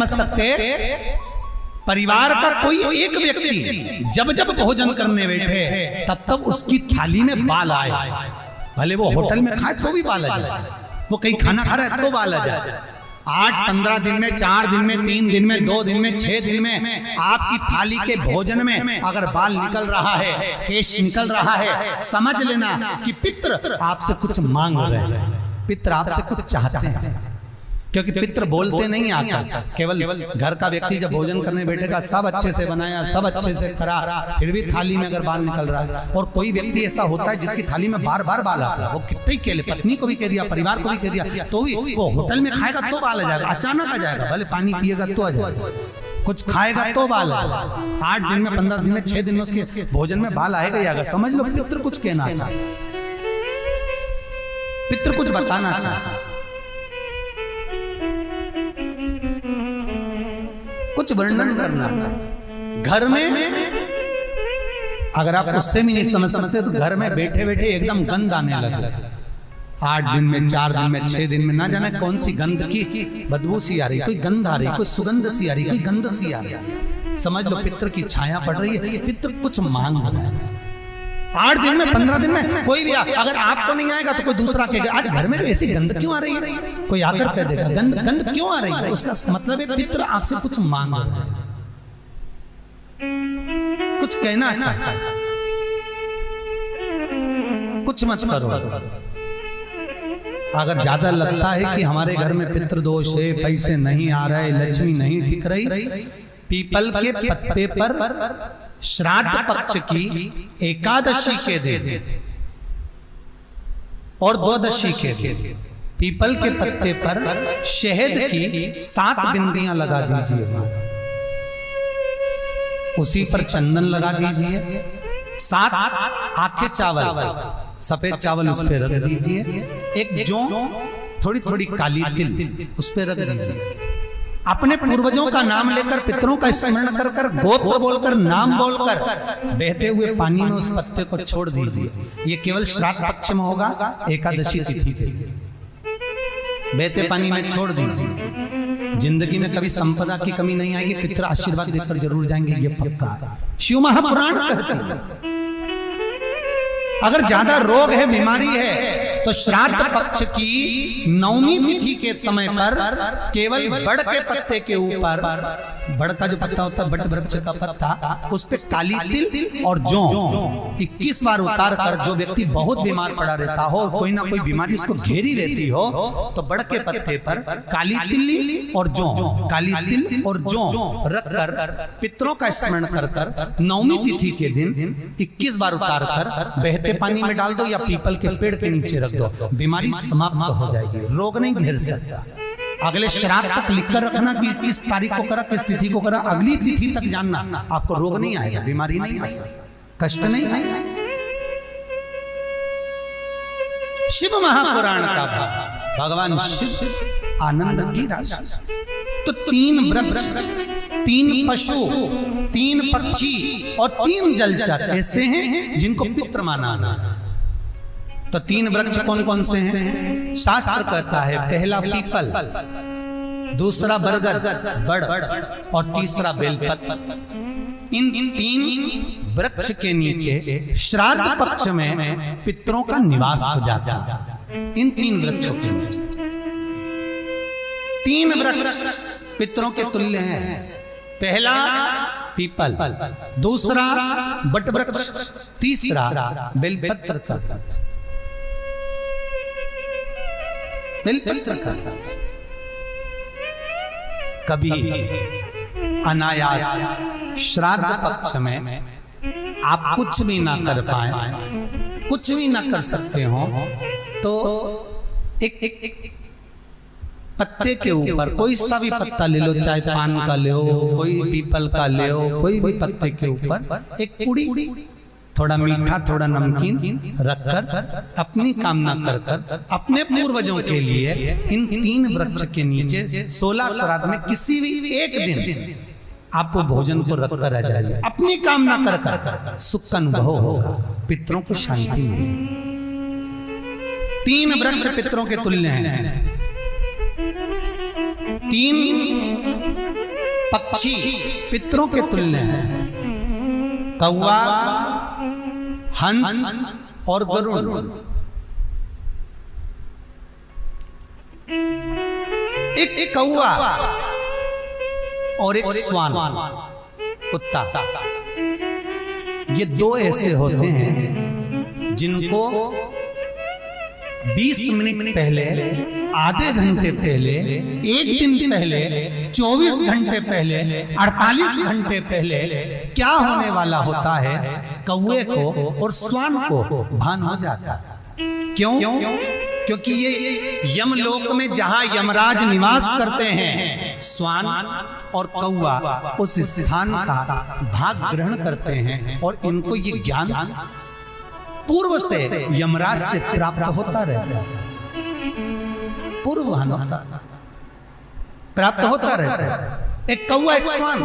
समझ सकते, परिवार का कोई एक व्यक्ति जब जब भोजन करने बैठे तब तब उसकी थाली में बाल आए, भले वो होटल में खाए तो भी बाल आ जाए, वो कहीं खाना खा रहा है तो बाल आ जाए। 8-15 दिन में, 4 दिन में, 3 दिन में, 2 दिन में, 6 दिन में आपकी थाली के भोजन में अगर बाल निकल रहा है, केश निकल रहा है, समझ लेना कि पितृ आपसे कुछ मांग रहे हैं, पितृ आपसे कुछ चाहते हैं। क्योंकि पितृ बोलते नहीं आकर, केवल घर का व्यक्ति जब भोजन करने बैठेगा, सब अच्छे से बनाया, सब अच्छे से करा, फिर भी थाली में अगर बाल निकल रहा है, और कोई व्यक्ति ऐसा होता है जिसकी थाली में बार बार बाल आता है, वो कितने के लिए, पत्नी को भी कह दिया, परिवार को भी कह दिया, तो भी वो होटल में खाएगा तो बाल आ जाएगा, अचानक आ जाएगा, भले पानी पिएगा तो आ जाएगा, कुछ खाएगा तो बाल आएगा। 8 दिन में, 15 दिन में, 6 दिन में उसके भोजन में बाल आएगा ही आएगा। समझ लो पितृ कुछ कहना चाहता, पितृ कुछ बताना चाहता, कुछ वर्णन करना चाहते। घर में अगर आप उससे भी नहीं समझ सकते तो घर में बैठे बैठे एकदम गंध आने लगे। 8 दिन में, 4 दिन में, 6 दिन में, ना जाने कौन सी गंध की बदबू सी आ रही, कोई गंध आ रही, कोई सुगंध सी आ रही, कोई गंध सी आ रही। समझ लो पितृ की छाया पड़ रही है, पितृ कुछ मांग रहा है। 8 दिन में, 15 दिन में कोई भी अगर आपको नहीं आएगा तो कोई दूसरा कहेगा आज घर में ऐसी गंध क्यों आ रही है, कोई आकर कह देगा गंध गंध क्यों आ रही है, उसका मतलब है पितृ आपसे कुछ मांग रहा है, कुछ कहना चाहता है, कुछ मत करो। अगर ज्यादा लगता है कि हमारे घर में पितृ दोष है, पैसे नहीं आ रहे, लक्ष्मी नहीं टिक रही, पीपल के पत्ते पर श्राद्ध पक्ष की एकादशी के दिन और द्वादशी के दिन पीपल के पत्ते पर शहद की 7 बिंदियां लगा दीजिए, उसी पर चंदन लगा दीजिए, 7 आखे चावल, सफेद चावल उस पर रख दीजिए, एक जौ, थोड़ी थोड़ी काली तिल उस पर रख दीजिए। अपने पूर्वजों का नाम लेकर, पितरों का स्मरण कर कर, गोत्र बोलकर, नाम बोलकर बहते हुए पानी में उस पत्ते को छोड़ दीजिए। ये केवल श्राद्ध पक्ष में होगा, एकादशी तिथि के लिए बहते पानी में छोड़ दीजिए। जिंदगी में कभी संपदा की कमी नहीं आएगी, पितर आशीर्वाद देकर जरूर जाएंगे, ये पक्का है। शिव महापुराण कहते हैं अगर ज्यादा रोग है, बीमारी है, तो श्राद्ध पक्ष की 9वीं तिथि के समय पर केवल बड़ के पत्ते के ऊपर, बड़ का जो पत्ता होता है, बट वृक्ष का पत्ता, उस पे काली तिल और जौ 21 बार उतार कर, जो व्यक्ति बहुत बीमार पड़ा रहता हो, कोई ना कोई बीमारी उसको घेरी रहती हो, तो बड़ के पत्ते पर काली तिल और जौ, काली तिल और जौ रख कर पितरों का स्मरण कर कर 9वीं तिथि के दिन 21 बार उतार कर बहते पानी में डाल दो या पीपल के पेड़ के नीचे रख दो, बीमारी समाप्त हो जाएगी, रोग नहीं घेर सकता। अगले श्राद्ध तक लिखकर रखना कि किस तारीख को करा, किस तिथि को करा, अगली तिथि तक जानना, आपको रोग नहीं आएगा, बीमारी नहीं आ सकता, कष्ट नहीं आएगा। शिव महापुराण का भाग, भगवान शिव आनंद की राशि। तो 3 वृक्ष, 3 पशु, 3 पक्षी और 3 जलचर ऐसे हैं जिनको पितृ माना है। तो 3 वृक्ष कौन कौन से हैं? शास्त्र कहता है पहला पीपल, दूसरा बरगद बड़ और तीसरा बेलपत्र। इन 3 वृक्ष के नीचे श्राद्ध पक्ष में पितरों का निवास हो जाता है। इन 3 वृक्षों के नीचे 3 वृक्ष पितरों के तुल्य हैं। पहला पीपल, दूसरा बट वृक्ष, तीसरा बेलपत्र का बेलपत्र का। कभी अनायास श्राद्ध पक्ष में आप कुछ भी ना कर पाए, कुछ भी ना कर सकते हो, तो एक पत्ते के ऊपर कोई सा भी पत्ता ले लो, चाहे पान का ले हो, कोई पीपल का ले हो, कोई भी पत्ते के ऊपर एक पुड़ी, थोड़ा मीठा थोड़ा नमकीन रखकर अपनी कामना कर कर अपने पूर्वजों के लिए इन 3 वृक्ष के नीचे 16 श्राद्ध में किसी भी एक दिन आप वो भोजन को रखकर रह जाइए। अपनी कामना कर कर सुख का अनुभव होगा, पितरों को शांति मिलेगी। 3 वृक्ष पितरों के तुल्य हैं। 3 पक्षी पितरों के तुल्य हैं। कौवा, हंस और गरुड़। एक कौवा और एक श्वान, कुत्ता, ये दो ऐसे होते हैं जिनको 20 मिनट पहले, आधे घंटे पहले, एक दिन पहले, 24 घंटे पहले, 48 घंटे पहले क्या होने वाला होता है, कौवे को और श्वान को भान हो जाता है। क्यों? क्योंकि ये यमलोक में जहां यमराज निवास करते हैं, श्वान और कौवा उस स्थान का भाग ग्रहण करते हैं और इनको ये ज्ञान पूर्व से यमराज से प्राप्त होता रहता है। पूर्वहान होता प्राप्त होता रहता है। एक कौवा, एक श्वान,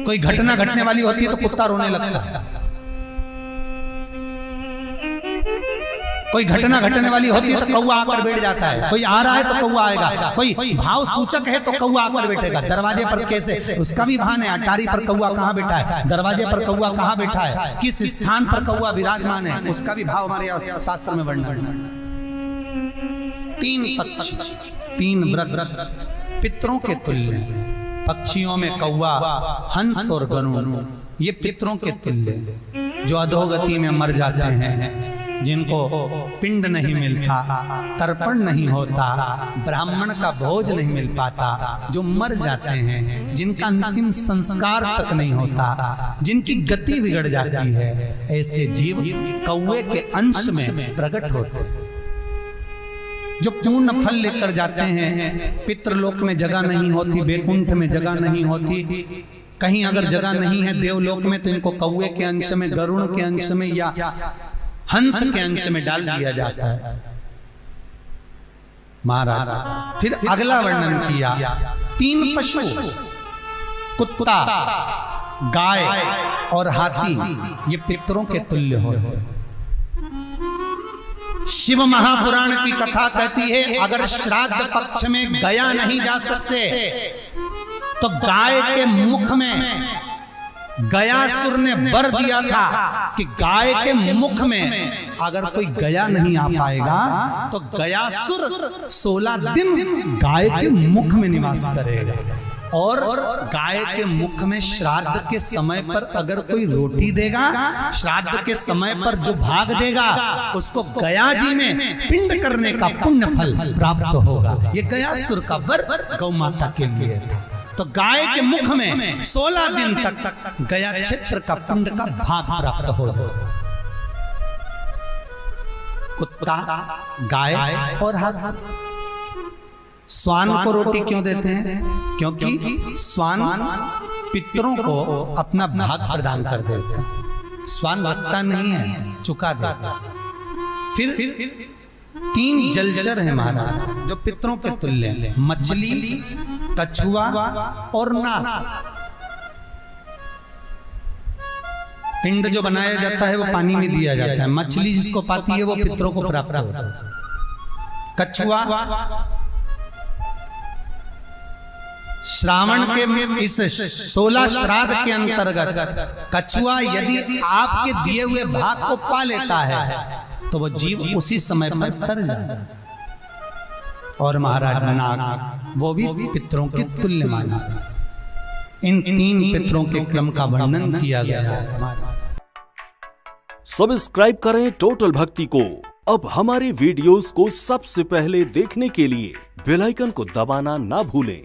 कोई घटना घटने वाली होती है तो कुत्ता रोने लगता है। कोई घटना घटने वाली होती है तो कौवा आकर बैठ जाता है। कोई आ रहा है तो कौवा आएगा। कोई भाव सूचक है तो कौवा आकर बैठेगा। दरवाजे पर कैसे, उसका भी भान है। अटारी पर कौवा कहाँ बैठा है, दरवाजे पर कौवा कहाँ बैठा है, किस स्थान पर कौवा विराजमान है, उसका भी भाव हमारे शास्त्र में वर्णन है। 3 पक्षी, 3 व्रत पितरों के तुल्य हैं। पक्षियों में कौवा, हंस और गरुड़, ये पितरों के तुल्य, जो अधोगति में मर जाते हैं, जिनको पिंड नहीं मिलता, तर्पण नहीं होता, ब्राह्मण का भोज नहीं मिल पाता, जो मर जाते हैं, जिनका अंतिम संस्कार तक नहीं होता, जिनकी गति बिगड़ जाती है, ऐसे जीव कौवे के अंश में प्रकट होते हैं, जो पूर्ण फल लेकर जाते हैं। पितृलोक में जगह नहीं होती, बैकुंठ में जगह नहीं होती, कहीं अगर जगह नहीं है देवलोक में तो इनको कौवे के अंश में, गरुड़ के अंश में या हंस के अंश में डाल दिया जाता है। महाराज फिर अगला वर्णन किया, 3 पशु, कुत्ता, गाय और हाथी, ये पितरों के तुल्य होते हैं। शिव महापुराण की कथा कहती है, अगर श्राद्ध पक्ष में गया नहीं जा सकते तो गाय के मुख में गयासुर ने वर दिया था कि गाय के मुख में अगर कोई गया नहीं आ पाएगा तो गयासुर 16 दिन गाय के मुख में निवास करेगा। और गाय के मुख में श्राद्ध के समय पर अगर कोई रोटी देगा, श्राद्ध के समय पर जो भाग देगा, उसको गया जी में पिंड करने का पुण्य फल प्राप्त होगा। ये गयासुर का वर गौ माता के लिए था। तो गाय के मुख में 16 दिन तक गया क्षेत्र का पिंड का भाग प्राप्त होगा। कुत्ता, गाय और हाथी। श्वान को रोटी क्यों देते हैं? क्योंकि श्वान पितरों को अपना भाग प्रदान कर देता है। श्वान भगता नहीं है, चुका देता। फिर 3 जलचर है महाराज जो पितरों के तुल्य हैं, मछली, कछुआ और नाग। पिंड जो बनाया जाता है वो पानी में दिया जाता है। मछली जिसको पाती है वो पितरों को प्राप्त होता है। कछुआ श्रावण के इस 16 श्राद्ध के अंतर्गत कछुआ यदि आपके दिए हुए भाग को पा लेता है तो वो जीव उसी समय पर तर जाता है। और महाराज नाग वो भी पितरों के तुल्य माना। इन 3 पितरों के क्रम का वर्णन किया गया है। सब्सक्राइब करें टोटल भक्ति को। अब हमारे वीडियोस को सबसे पहले देखने के लिए बेल आइकन को दबाना ना भूलें।